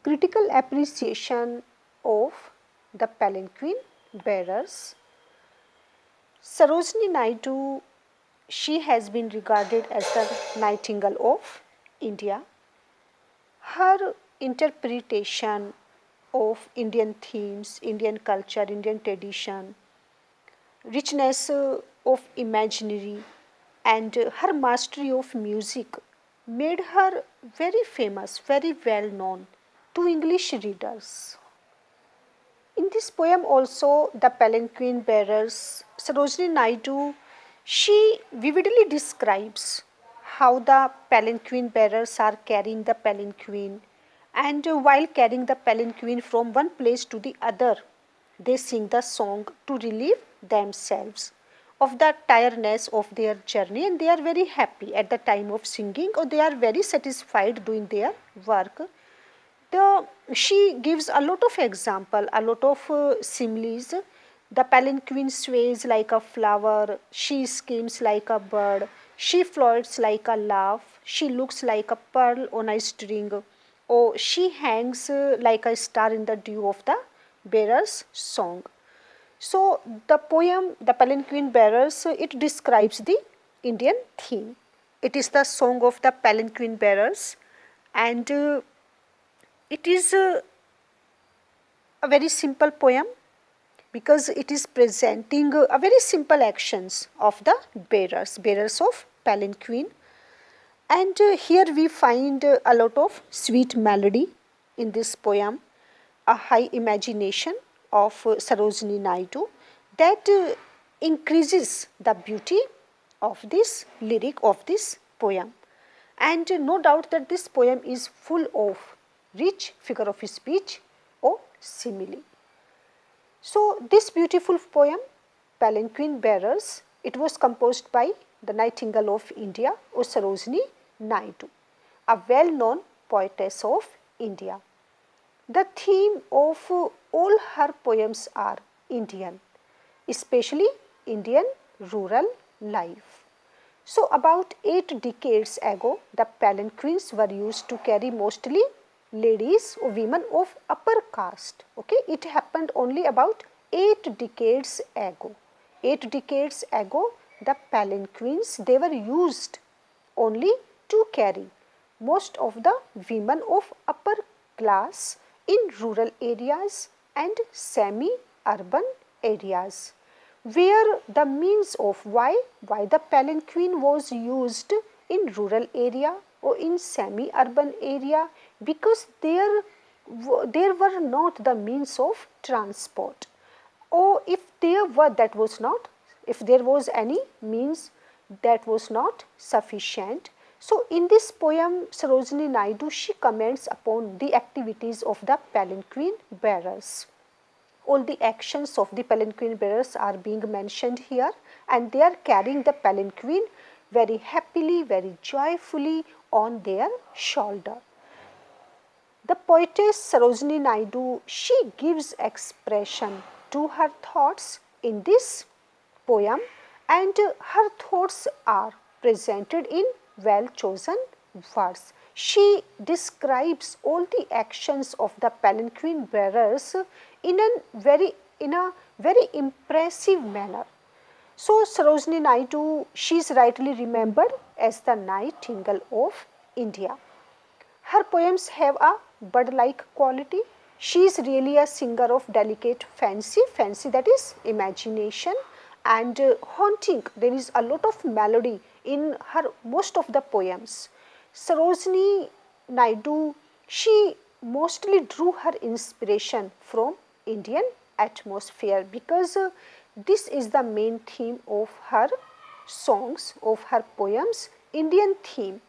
critical appreciation of the Palanquin bearers. Sarojini Naidu, she has been regarded as the Nightingale of India. Her interpretation of Indian themes, Indian culture, Indian tradition, richness of imaginary, and her mastery of music made her very famous, very well known to English readers. In this poem also, the Palanquin bearers, Sarojini Naidu, she vividly describes how the palanquin bearers are carrying the palanquin, and while carrying the palanquin from one place to the other, they sing the song to relieve themselves of the tiredness of their journey, and they are very happy at the time of singing, or they are very satisfied doing their work. She gives a lot of example, a lot of similes. The palanquin sways like a flower, she skims like a bird, she floats like a laugh, she looks like a pearl on a string, or she hangs like a star in the dew of the bearer's song. So the poem, the Palanquin Bearers, it describes the Indian theme. It is the song of the Palanquin Bearers, and it is a very simple poem because it is presenting a very simple actions of the bearers of palanquin. And here we find a lot of sweet melody in this poem, a high imagination of Sarojini Naidu that increases the beauty of this lyric of this poem. And no doubt that this poem is full of rich figure of speech or simile. So this beautiful poem, Palanquin Bearers, it was composed by the Nightingale of India or Sarojini Naidu, a well-known poetess of India. The theme of all her poems are Indian, especially Indian rural life. So about 8 decades ago, the palanquins were used to carry mostly ladies or women of upper caste. Okay, it happened only about 8 decades ago. 8 decades ago, the palanquins, they were used only to carry most of the women of upper class in rural areas and semi-urban areas, where the means of why the palanquin was used in rural area or in semi-urban area, because there were not the means of transport, or if there were, that was not, if there was any means, that was not sufficient. So in this poem, Sarojini Naidu, she comments upon the activities of the palanquin bearers. All the actions of the palanquin bearers are being mentioned here, and they are carrying the palanquin very happily, very joyfully on their shoulder. The poetess Sarojini Naidu, she gives expression to her thoughts in this poem, and her thoughts are presented in well chosen words. She describes all the actions of the palanquin bearers in a very impressive manner. So Sarojini Naidu, she is rightly remembered as the Nightingale of India. Her poems have a bird-like quality. She is really a singer of delicate fancy that is imagination, and haunting. There is a lot of melody in her most of the poems. Sarojini Naidu, she mostly drew her inspiration from Indian atmosphere, because this is the main theme of her songs, of her poems, Indian theme.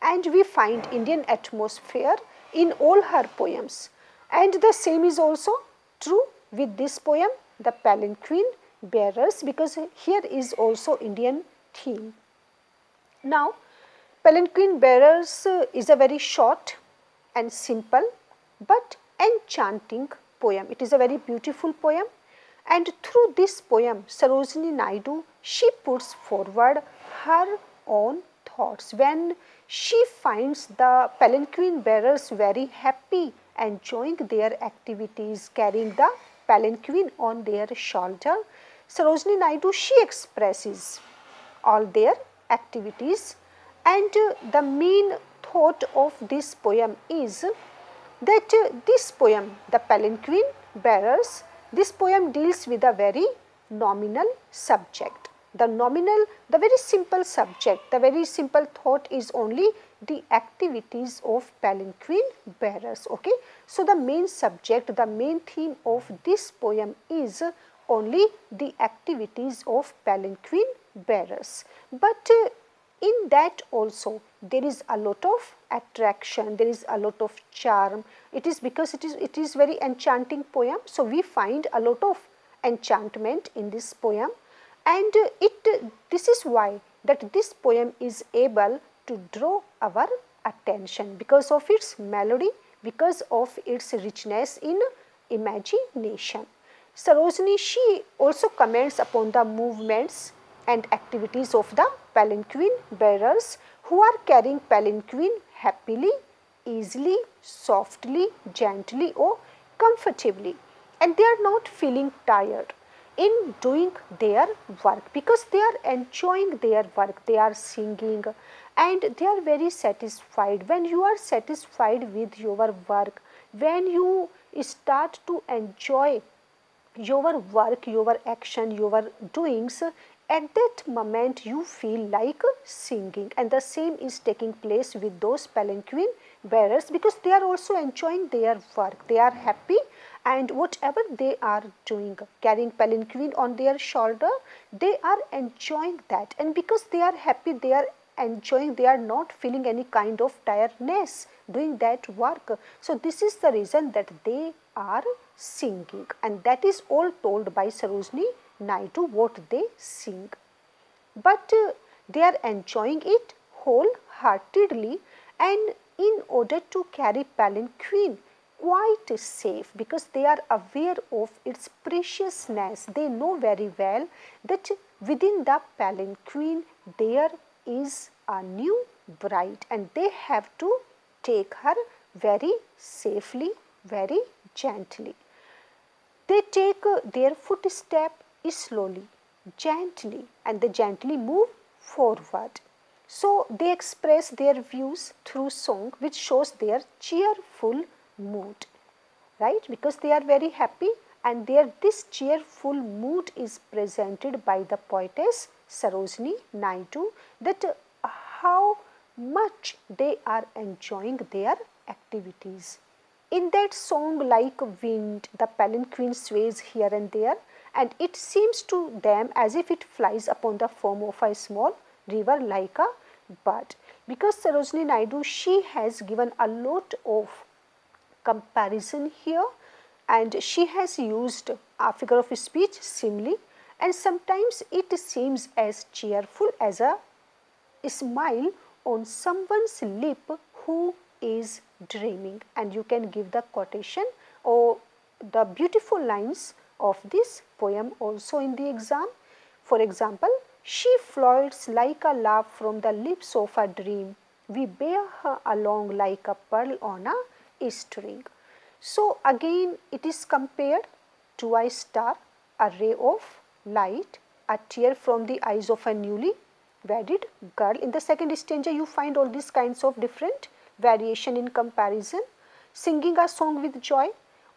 And we find Indian atmosphere in all her poems. And the same is also true with this poem, the Palanquin Bearers, because here is also Indian theme. Now, Palanquin Bearers is a very short and simple but enchanting poem. It is a very beautiful poem, and through this poem, Sarojini Naidu, she puts forward her own thoughts when she finds the palanquin bearers very happy, enjoying their activities, carrying the palanquin on their shoulder. Sarojini Naidu, she expresses all their activities, and the main thought of this poem is that this poem, the Palanquin Bearers, this poem deals with a very nominal subject. The very simple subject, the very simple thought is only the activities of palanquin bearers. Okay, so the main subject, the main theme of this poem is only the activities of palanquin bearers. But in that also there is a lot of attraction, there is a lot of charm. It is because it is very enchanting poem, so we find a lot of enchantment in this poem, and this is why that this poem is able to draw our attention because of its melody, because of its richness in imagination. Sarojini, she also comments upon the movements and activities of the palanquin bearers who are carrying palanquin happily, easily, softly, gently or comfortably, and they are not feeling tired in doing their work because they are enjoying their work, they are singing and they are very satisfied. When you are satisfied with your work, when you start to enjoy your work, your action, your doings, at that moment you feel like singing, and the same is taking place with those palanquin bearers because they are also enjoying their work, they are happy, and whatever they are doing, carrying palanquin on their shoulder, they are enjoying that, and because they are happy, they are enjoying, they are not feeling any kind of tiredness doing that work. So this is the reason that they are singing, and that is all told by Sarojini Naidu what they sing. But they are enjoying it wholeheartedly, and in order to carry palanquin quite safe because they are aware of its preciousness, they know very well that within the palanquin there is a new bride and they have to take her very safely, very gently. They take their footstep slowly, gently, and they gently move forward. So they express their views through song, which shows their cheerful mood, right? Because they are very happy, and this cheerful mood is presented by the poetess Sarojini Naidu, that how much they are enjoying their activities. In that song, like wind, the palanquin sways here and there, and it seems to them as if it flies upon the foam of a small river like a bird. Because Sarojini Naidu, she has given a lot of comparison here, and she has used a figure of speech, simile, and sometimes it seems as cheerful as a smile on someone's lip who is dreaming, and you can give the quotation or the beautiful lines of this poem also in the exam. For example, she floats like a laugh from the lips of a dream, we bear her along like a pearl on a string. So again it is compared to a star, a ray of light, a tear from the eyes of a newly wedded girl. In the second stanza you find all these kinds of different variation in comparison. Singing a song with joy,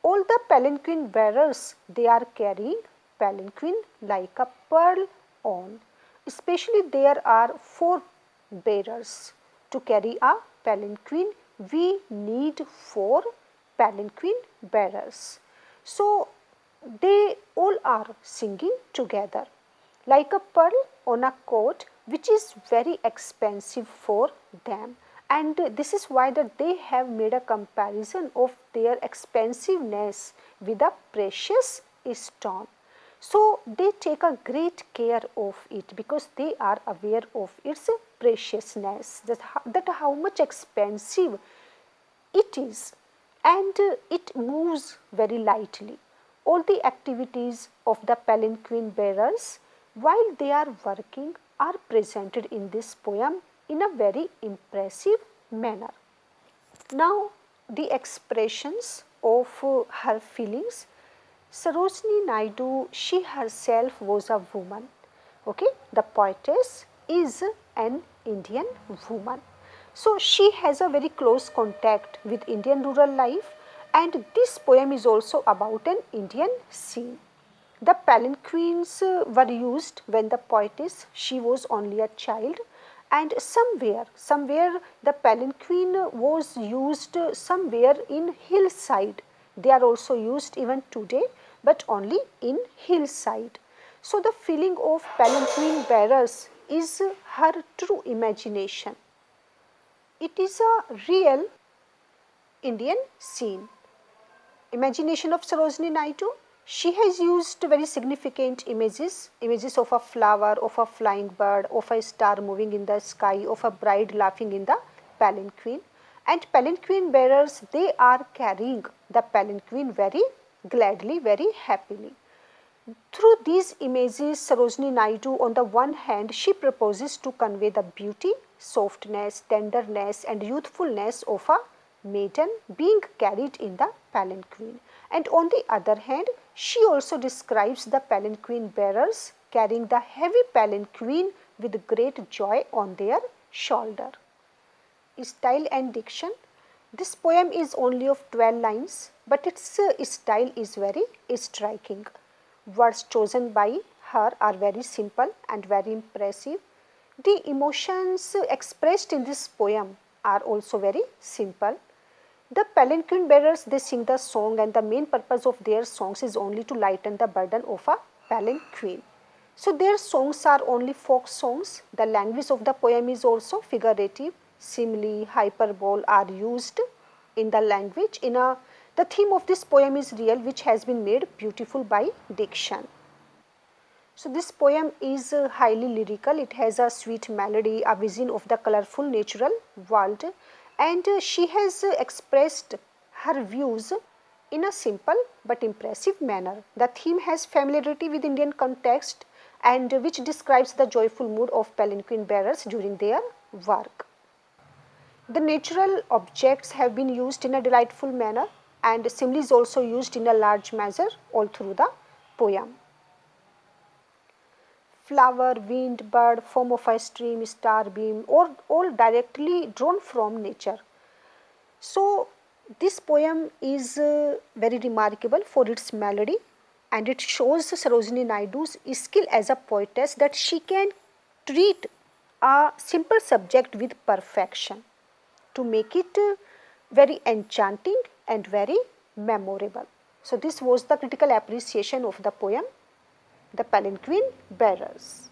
all the palanquin bearers, they are carrying palanquin like a pearl on. Especially there are 4 bearers. To carry a palanquin, we need 4 palanquin bearers. So they all are singing together like a pearl on a coat, which is very expensive for them, and this is why that they have made a comparison of their expensiveness with a precious stone. So they take a great care of it because they are aware of its preciousness, that how much expensive it is, and it moves very lightly. All the activities of the palanquin bearers while they are working are presented in this poem in a very impressive manner. Now, the expressions of her feelings. Sarojini Naidu, she herself was a woman. Okay, the poetess is an Indian woman. So, she has a very close contact with Indian rural life, and this poem is also about an Indian scene. The palanquins were used when the poetess, she was only a child, and somewhere the palanquin was used somewhere in hillside. They are also used even today, but only in hillside. So the feeling of palanquin bearers is her true imagination. It is a real Indian scene. Imagination of Sarojini Naidu, she has used very significant images of a flower, of a flying bird, of a star moving in the sky, of a bride laughing in the palanquin. And palanquin bearers, they are carrying the palanquin very gladly, very happily. Through these images, Sarojini Naidu, on the one hand, she proposes to convey the beauty, softness, tenderness, and youthfulness of a maiden being carried in the palanquin. And on the other hand, she also describes the palanquin bearers carrying the heavy palanquin with great joy on their shoulder. Style and diction. This poem is only of 12 lines, but its style is very striking. Words chosen by her are very simple and very impressive. The emotions expressed in this poem are also very simple. The palanquin bearers, they sing the song, and the main purpose of their songs is only to lighten the burden of a palanquin. So their songs are only folk songs. The language of the poem is also figurative. Simile, hyperbole are used in the language. The theme of this poem is real, which has been made beautiful by diction. So this poem is highly lyrical. It has a sweet melody, a vision of the colorful natural world, and she has expressed her views in a simple but impressive manner. The theme has familiarity with Indian context, and which describes the joyful mood of palanquin bearers during their work. The natural objects have been used in a delightful manner, and simile is also used in a large measure all through the poem. Flower, wind, bird, foam of a stream, star beam, or all directly drawn from nature. So this poem is very remarkable for its melody, and it shows Sarojini Naidu's skill as a poetess, that she can treat a simple subject with perfection to make it very enchanting and very memorable. So this was the critical appreciation of the poem, The Palanquin Bearers.